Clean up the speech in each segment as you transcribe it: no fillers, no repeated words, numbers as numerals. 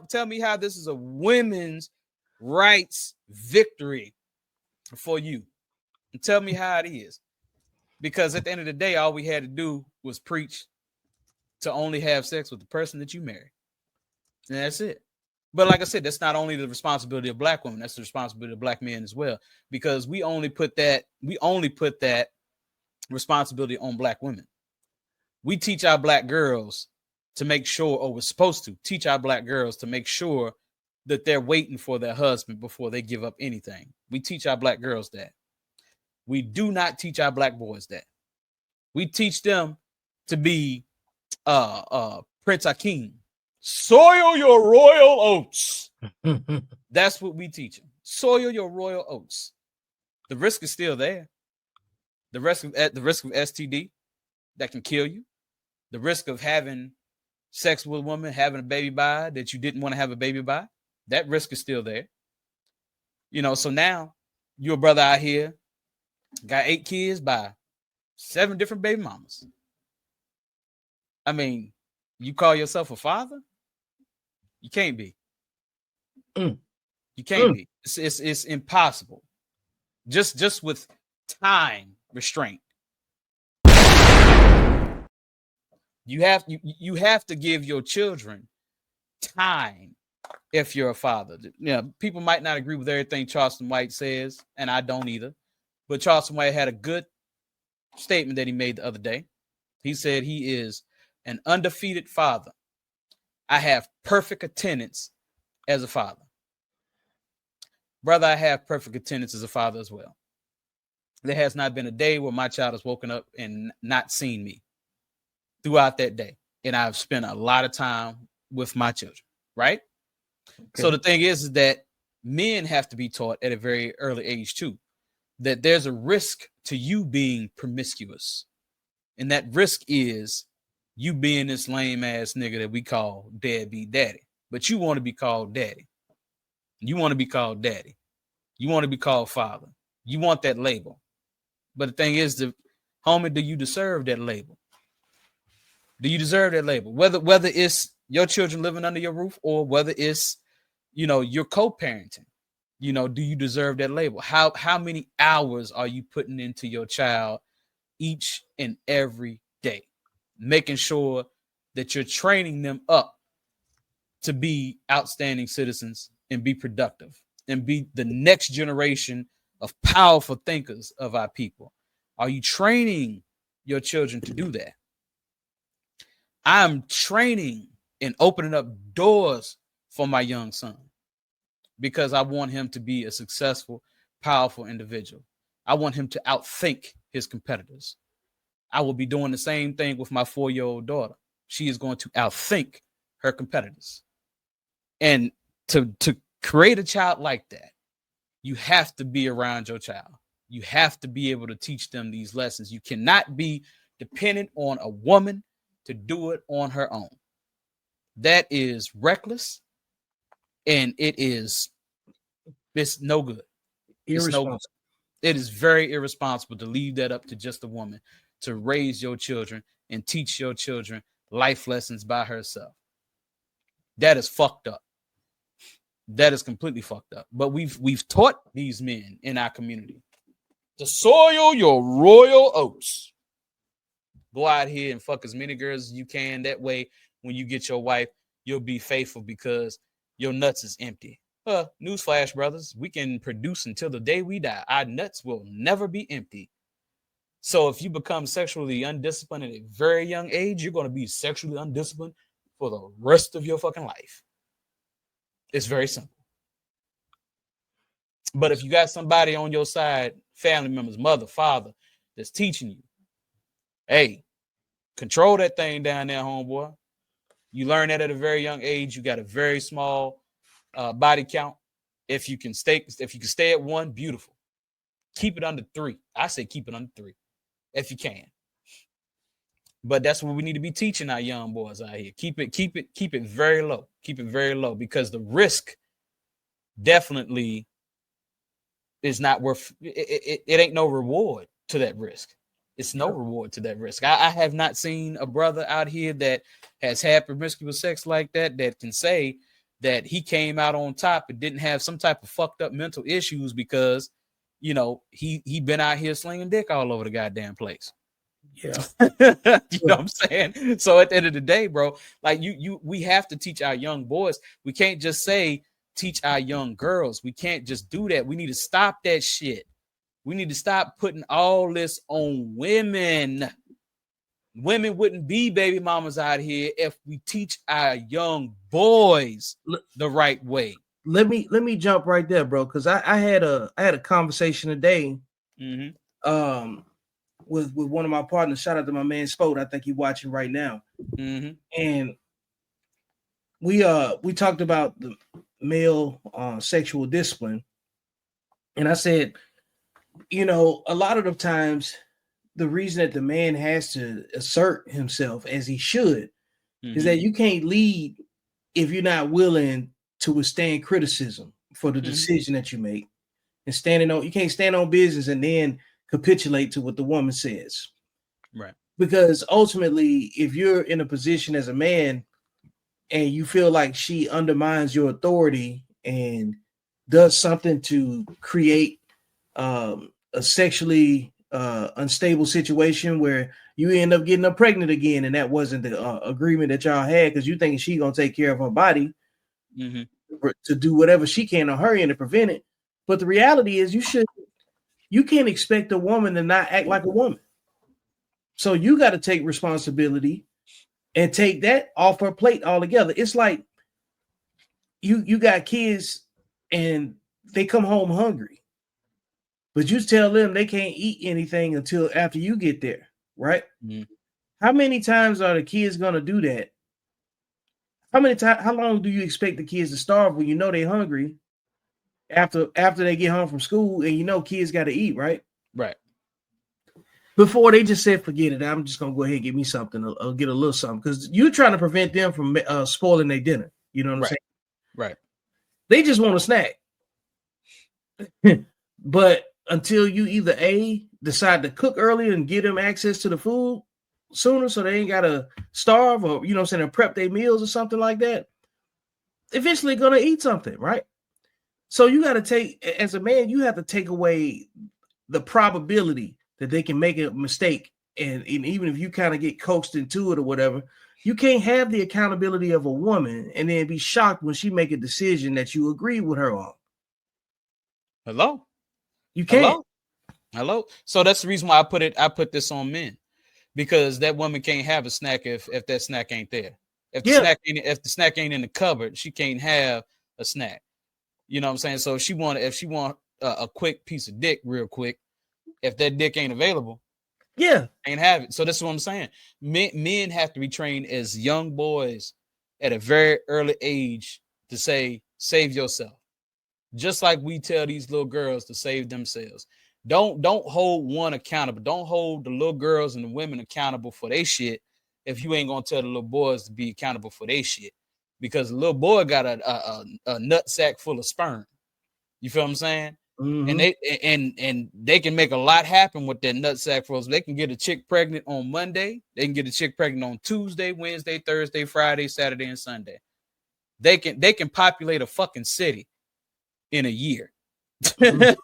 Tell me how this is a women's rights victory for you. And tell me how it is. Because at the end of the day, all we had to do was preach to only have sex with the person that you marry. And that's it. But like I said, that's not only the responsibility of black women, that's the responsibility of black men as well. Because we only put that responsibility on black women. We teach our black girls to make sure, or we're supposed to teach our black girls to make sure that they're waiting for their husband before they give up anything. We teach our black girls that. We do not teach our black boys that. We teach them to be Prince Akeem. Soil your royal oats. That's what we teach them. Soil your royal oats. The risk is still there. The risk of STD that can kill you. The risk of having sex with a woman, having a baby by that you didn't want to have a baby by. That risk is still there. You know, so now you're a brother out here, got 8 kids by 7 different baby mamas. I mean, you call yourself a father? You can't be. You can't be. It's impossible. Just with time restraint. You have to give your children time if you're a father. You know, people might not agree with everything Charleston White says, and I don't either. But Charleston White had a good statement that he made the other day. He said he is an undefeated father. I have perfect attendance as a father. Brother, I have perfect attendance as a father as well. There has not been a day where my child has woken up and not seen me throughout that day. And I've spent a lot of time with my children, right? Okay. So the thing is that men have to be taught at a very early age too, that there's a risk to you being promiscuous. And that risk is you being this lame ass nigga that we call deadbeat daddy. But you want to be called daddy. You want to be called daddy. You want to be called father. You want that label. But the thing is, homie, do you deserve that label? Do you deserve that label? Whether it's your children living under your roof or whether it's, you're co-parenting, do you deserve that label? How many hours are you putting into your child each and every day, making sure that you're training them up to be outstanding citizens and be productive and be the next generation of powerful thinkers of our people? Are you training your children to do that? I'm training and opening up doors for my young son because I want him to be a successful, powerful individual. I want him to outthink his competitors. I will be doing the same thing with my 4-year-old daughter. She is going to outthink her competitors. And to create a child like that, you have to be around your child. You have to be able to teach them these lessons. You cannot be dependent on a woman to do it on her own. That is reckless, and it's no good. It's no good. It is very irresponsible to leave that up to just a woman to raise your children and teach your children life lessons by herself. That is fucked up. That is completely fucked up. But we've taught these men in our community to soil your royal oats. Go out here and fuck as many girls as you can. That way, when you get your wife, you'll be faithful because your nuts is empty. Newsflash, brothers, we can produce until the day we die. Our nuts will never be empty. So if you become sexually undisciplined at a very young age, you're going to be sexually undisciplined for the rest of your fucking life. It's very simple. But if you got somebody on your side, family members, mother, father, that's teaching you, hey, control that thing down there, homeboy. You learn that at a very young age. You got a very small body count. If you can stay at 1, beautiful. Keep it under 3. I say keep it under 3 if you can. But that's what we need to be teaching our young boys out here. Keep it very low. Keep it very low because the risk definitely is not worth it. It ain't no reward to that risk. It's no reward to that risk. I have not seen a brother out here that has had promiscuous sex like that can say that he came out on top and didn't have some type of fucked up mental issues because, you know, he been out here slinging dick all over the goddamn place. Yeah. You know what I'm saying? So at the end of the day, bro, like we have to teach our young boys. We can't just say teach our young girls. We can't just do that. We need to stop that shit. We need to stop putting all this on women. Women wouldn't be baby mamas out here if we teach our young boys the right way. Let me jump right there, bro, because I had a conversation today with one of my partners. Shout out to my man Spode. I think he's watching right now. And we talked about the male sexual discipline. And I said, you know, a lot of the times the reason that the man has to assert himself as he should is that you can't lead if you're not willing to withstand criticism for the decision that you make. And you can't stand on business and then capitulate to what the woman says. Right. Because ultimately, if you're in a position as a man and you feel like she undermines your authority and does something to create a sexually unstable situation where you end up getting her pregnant again, and that wasn't the agreement that y'all had because you thinking she gonna take care of her body to do whatever she can on her end to prevent it. But the reality is you can't expect a woman to not act like a woman. So you got to take responsibility and take that off her plate altogether. It's like you got kids and they come home hungry, but you tell them they can't eat anything until after you get there, right? How many times are the kids gonna do that? How long do you expect the kids to starve when you know they're hungry after they get home from school and you know kids got to eat, right? Right. Before they just said, forget it, I'm just gonna go ahead and get me something. I'll get a little something because you're trying to prevent them from spoiling their dinner. You know what I'm saying? Right. They just want a snack. But until you either decide to cook earlier and give them access to the food sooner so they ain't gotta starve or, you know what I'm saying, or prep their meals or something like that, eventually gonna eat something, right? So you got to take, as a man, you have to take away the probability that they can make a mistake. And even if you kind of get coaxed into it or whatever, you can't have the accountability of a woman and then be shocked when she make a decision that you agree with her on. Hello? You can't. Hello? So that's the reason why I put this on men, because that woman can't have a snack if that snack ain't there. If the snack ain't in the cupboard, she can't have a snack. You know what I'm saying? So if she want a quick piece of dick real quick, if that dick ain't available, ain't have it. So that's what I'm saying. Men have to be trained as young boys at a very early age to say, save yourself. Just like we tell these little girls to save themselves. Don't hold one accountable. Don't hold the little girls and the women accountable for their shit if you ain't gonna tell the little boys to be accountable for their shit. Because the little boy got a nut sack full of sperm. You feel what I'm saying? And they can make a lot happen with that nut sack full. They can get a chick pregnant on Monday. They can get a chick pregnant on Tuesday, Wednesday, Thursday, Friday, Saturday, and Sunday. They can populate a fucking city in a year. A year.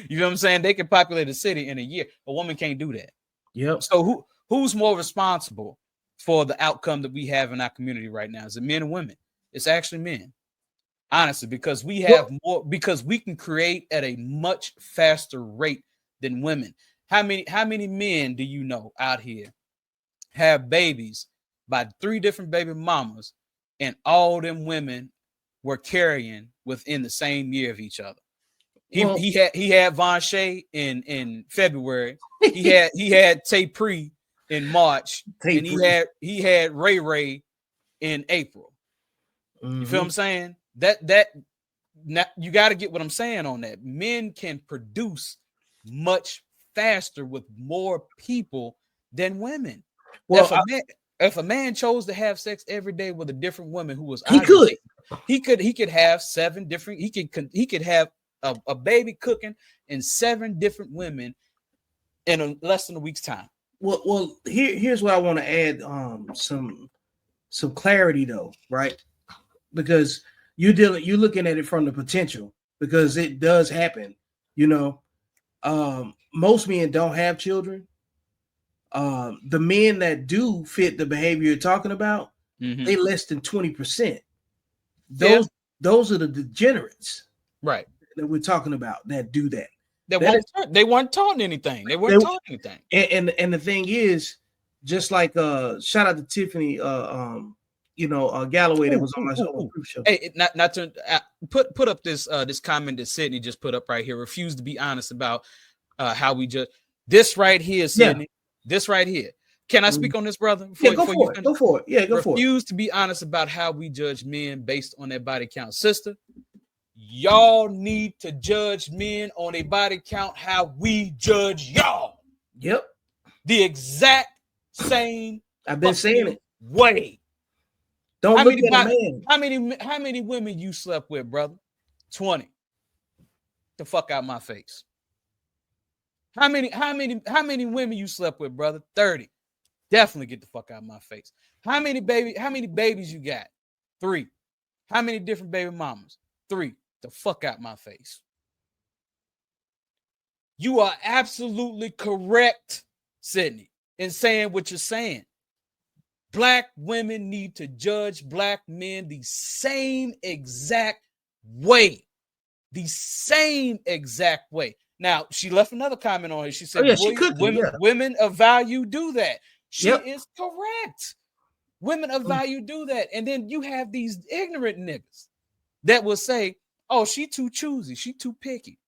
You know what I'm saying? They can populate a city in a year. A woman can't do that. Yep. So who's more responsible for the outcome that we have in our community right now? Is it men or women? It's actually men, honestly, because we have more, because we can create at a much faster rate than women. How many men do you know out here have babies by 3 different baby mamas, and all them women were carrying within the same year of each other? He had Von Shea in February. He had Tay Pre in March, and he had Ray Ray in April. You feel what I'm saying? That you got to get what I'm saying on that. Men can produce much faster with more people than women. Well, if a man chose to have sex every day with a different woman who was he could have 7 different. He could have a baby cooking and 7 different women in less than a week's time. Well, here's what I want to add. Some clarity though, right? Because you're looking at it from the potential, because it does happen. You know, most men don't have children. The men that do fit the behavior you're talking about, they less than 20%. Those are the degenerates, right? That we're talking about that do that. They weren't taught anything. They weren't taught anything. And the thing is, just like shout out to Tiffany, Galloway that was on my show. Hey, not to put up this comment that Sydney just put up right here. Refuse to be honest about how we judge. This right here, Sydney. This right here. Can I speak on this, brother? Go for it. Go for it. Yeah, go for it. Refuse to be honest about how we judge men based on their body count. Sister, y'all need to judge men on their body count how we judge y'all. Yep. The exact same. I've been saying it. Way. Don't look at a man. How many women you slept with, brother? 20. The fuck out my face. How many women you slept with, brother? 30. Definitely get the fuck out of my face. How many babies you got? 3. How many different baby mamas? 3. The fuck out my face. You are absolutely correct, Sydney, in saying what you're saying. Black women need to judge black men the same exact way. The same exact way. Now, she left another comment on it. She said, women of value do that. She is correct. Women of value do that. And then you have these ignorant niggas that will say, oh, she too choosy. She too picky.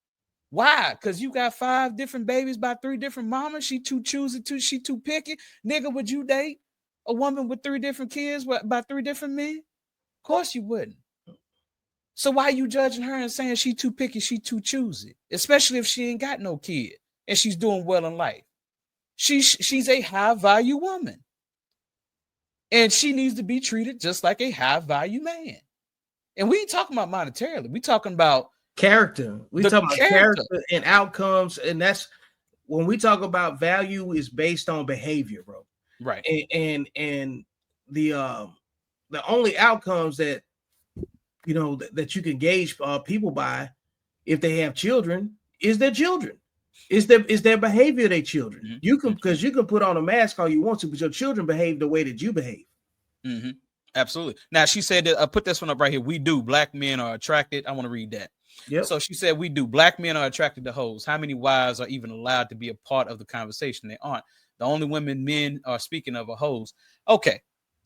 Why? Because you got 5 different babies by 3 different mamas. She too choosy. She too picky. Nigga, would you date a woman with 3 different kids by 3 different men? Of course you wouldn't. So why are you judging her and saying she too picky, she too choosy? Especially if she ain't got no kid and she's doing well in life. She's a high value woman. And she needs to be treated just like a high value man. And we ain't talking about monetarily. We talking about character. We talking about character and outcomes. And that's when we talk about value is based on behavior, bro. Right. And the only outcomes that that you can gauge people by if they have children is their children. Is their behavior their children. Mm-hmm. You can put on a mask all you want to, but your children behave the way that you behave. Mm-hmm. Absolutely. Now she said that put this one up right here. We do. Black men are attracted. I want to read that. Yep. So she said we do. Black men are attracted to hoes. How many wives are even allowed to be a part of the conversation? They aren't. The only women men are speaking of are hoes. Okay.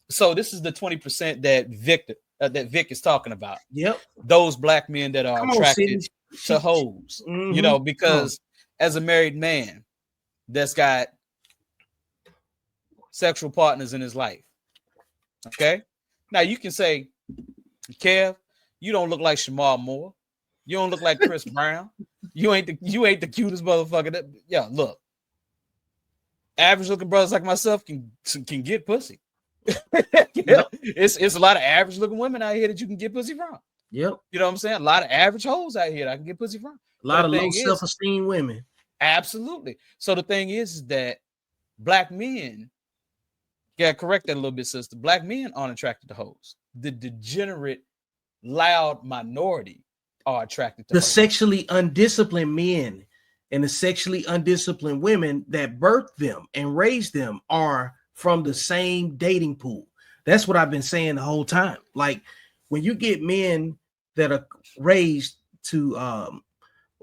So this is the 20% that Vic is talking about. Yep. Those black men that are attracted to hoes. Mm-hmm. Because as a married man that's got sexual partners in his life. Okay. Now you can say, Kev, you don't look like Shamar Moore. You don't look like Chris Brown. You ain't the cutest motherfucker. Look. Average looking brothers like myself can get pussy. It's a lot of average looking women out here that you can get pussy from. Yep. You know what I'm saying? A lot of average hoes out here that I can get pussy from. A lot of low self-esteem women. Absolutely. So the thing is that black men, correct that a little bit, sister. Black men aren't attracted to hoes. The degenerate, loud minority are attracted to the hoes. Sexually undisciplined men and the sexually undisciplined women that birthed them and raised them are from the same dating pool. That's what I've been saying the whole time. Like when you get men that are raised to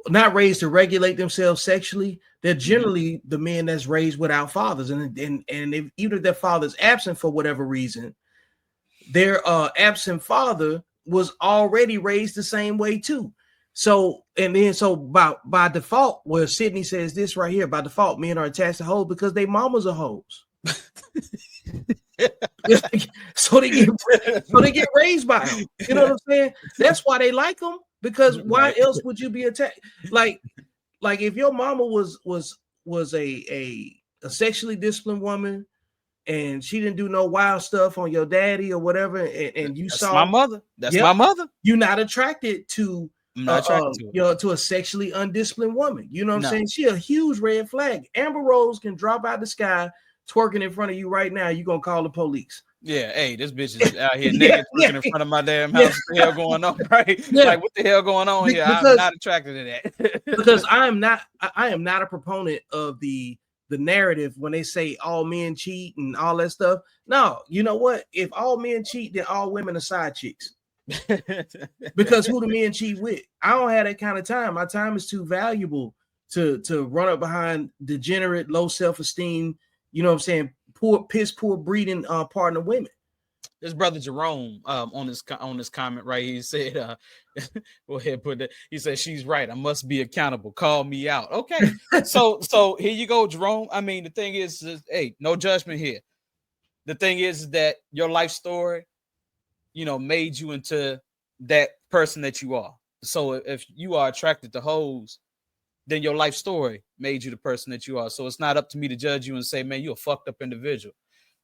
not raised to regulate themselves sexually, they're generally the men that's raised without fathers. And if, even if their father's absent for whatever reason, their absent father was already raised the same way too. So by default, where Sydney says this right here, by default, men are attached to hoes because they mamas are hoes. so they get raised by them. You know what I'm saying? That's why they like them, because why else would you be attached? Like if your mama was a sexually disciplined woman and she didn't do no wild stuff on your daddy or whatever, and you saw my mother. That's my mother. You're not attracted to I'm not attracted to it. To a sexually undisciplined woman. You know what I'm No. saying? She a huge red flag. Amber Rose can drop out the sky twerking in front of you right now. You gonna call the police? Yeah, hey, this bitch is out here naked twerking in front of my damn house. What the hell going on, right? Yeah. Like, what the hell going on here? I'm not attracted to that. Because I am not a proponent of the narrative when they say all men cheat and all that stuff. No, you know what? If all men cheat, then all women are side chicks. Because who the men cheat with? I don't have that kind of time. My time is too valuable to run up behind degenerate, low self-esteem, you know what I'm saying, poor breeding partner women. This brother Jerome on this comment right, he said go ahead, put that. He said, she's right, I must be accountable, call me out. Okay. so here you go, Jerome. I mean, the thing is, hey, no judgment here. The thing is that your life story, you know, made you into that person that you are. So if you are attracted to hoes, then your life story made you the person that you are. So it's not up to me to judge you and say, man, you're a fucked up individual.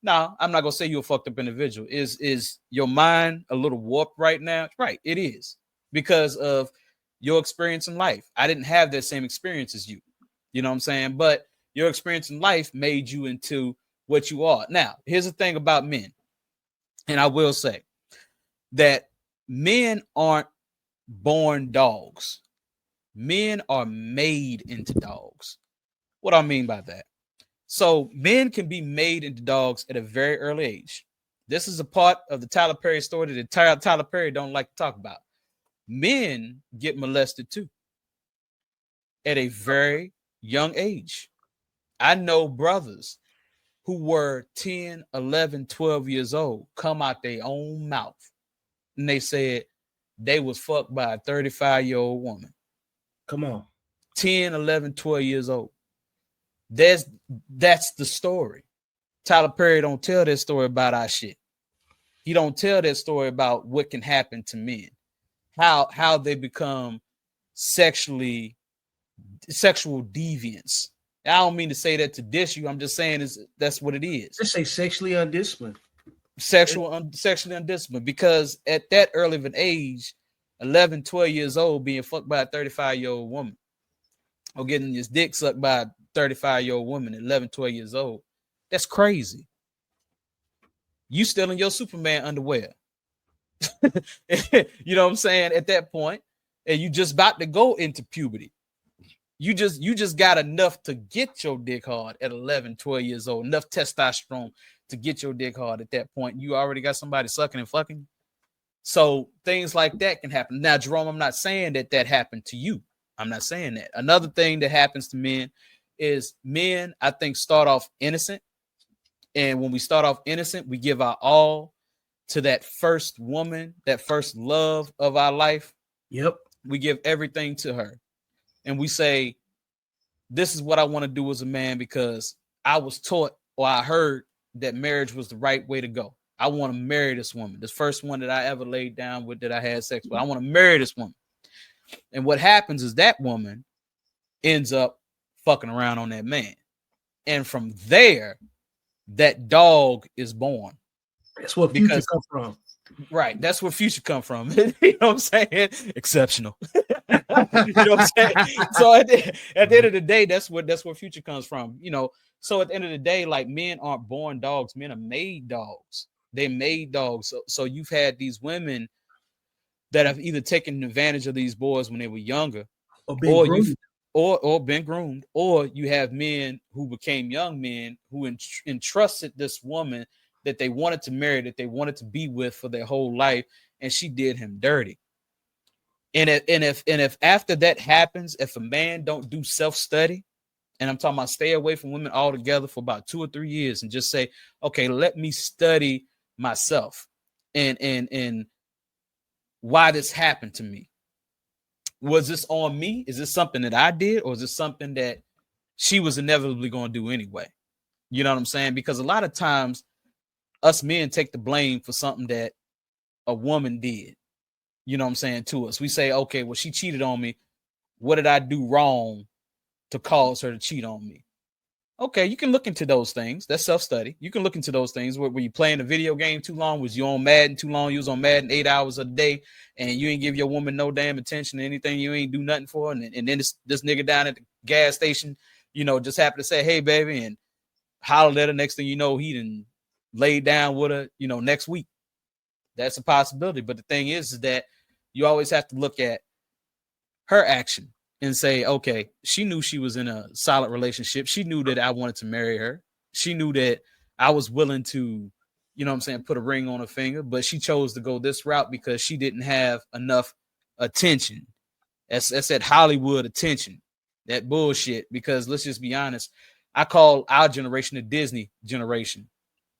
No, I'm not gonna say you're a fucked up individual. Is your mind a little warped right now? Right, it is, because of your experience in life. I didn't have that same experience as you. You know what I'm saying? But your experience in life made you into what you are. Now, here's the thing about men, and I will say that men aren't born dogs. Men are made into dogs. What do I mean by that? So men can be made into dogs at a very early age. This is a part of the Tyler Perry story that Tyler Perry don't like to talk about. Men get molested too at a very young age. I know brothers who were 10, 11, 12 years old come out their own mouth and they said they was fucked by a 35-year-old woman. Come on. 10, 11, 12 years old. That's the story. Tyler Perry don't tell that story about our shit. He don't tell that story about what can happen to men, how they become sexual deviants. I don't mean to say that to diss you. I'm just saying that's what it is. Just say sexually undisciplined. Sexually undisciplined, because at that early of an age, 11, 12 years old, being fucked by a 35-year-old woman, or getting his dick sucked by a 35-year-old woman at 11, 12 years old, that's crazy. You still in your Superman underwear. You know what I'm saying? At that point, and you just about to go into puberty. You just got enough to get your dick hard at 11, 12 years old, enough testosterone to get your dick hard at that point. You already got somebody sucking and fucking. So things like that can happen. Now, Jerome, I'm not saying that happened to you. I'm not saying that. Another thing that happens to men is men, I think, start off innocent. And when we start off innocent, we give our all to that first woman, that first love of our life. Yep. We give everything to her. And we say, this is what I want to do as a man because I was taught or I heard that marriage was the right way to go. I want to marry this woman, this first one that I ever laid down with, that I had sex with. I want to marry this woman. And what happens is that woman ends up fucking around on that man. And from there, that dog is born. That's what future comes from. Right. That's where future come from. You know what I'm saying? Exceptional. You know what I'm saying? So at the end of the day, that's where future comes from. You know, so at the end of the day, like, men aren't born dogs. Men are made dogs. They're made dogs. So you've had these women that have either taken advantage of these boys when they were younger, or been groomed, or you have men who became young men who entrusted this woman that they wanted to marry, that they wanted to be with for their whole life, and she did him dirty. And if after that happens, if a man don't do self-study, and I'm talking about stay away from women altogether for about 2 or 3 years and just say, okay, let me study myself and why this happened to me. Was this on me? Is this something that I did, or is this something that she was inevitably going to do anyway? You know what I'm saying? Because a lot of times us men take the blame for something that a woman did, you know what I'm saying, to us. We say, okay, well, she cheated on me. What did I do wrong to cause her to cheat on me? Okay, you can look into those things. That's self-study. You can look into those things where you playing a video game too long, was you on Madden too long, you was on Madden 8 hours a day, and you ain't give your woman no damn attention to anything, you ain't do nothing for her. And then this nigga down at the gas station, just happened to say, hey, baby, and hollered at her. Next thing you know, he done laid down with her, next week. That's a possibility. But the thing is that you always have to look at her action and say, okay, she knew she was in a solid relationship. She knew that I wanted to marry her. She knew that I was willing to, put a ring on her finger, but she chose to go this route because she didn't have enough attention. That's that Hollywood attention, that bullshit. Because let's just be honest, I call our generation the Disney generation.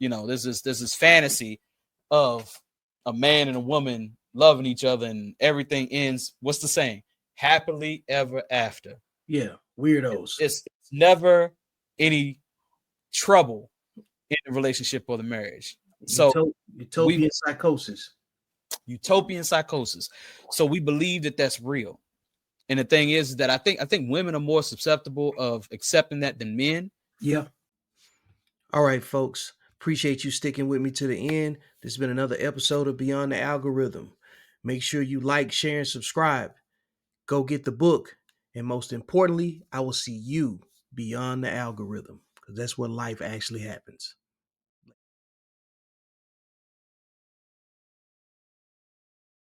There's this fantasy of a man and a woman loving each other and everything ends. What's the saying? Happily ever after. Yeah, weirdos. It's never any trouble in the relationship or the marriage. So Utopian psychosis. Utopian psychosis. So we believe that that's real. And the thing is that I think women are more susceptible of accepting that than men. Yeah. All right, folks. Appreciate you sticking with me to the end. This has been another episode of Beyond the Algorithm. Make sure you like, share, and subscribe. Go get the book. And most importantly, I will see you beyond the algorithm, because that's where life actually happens.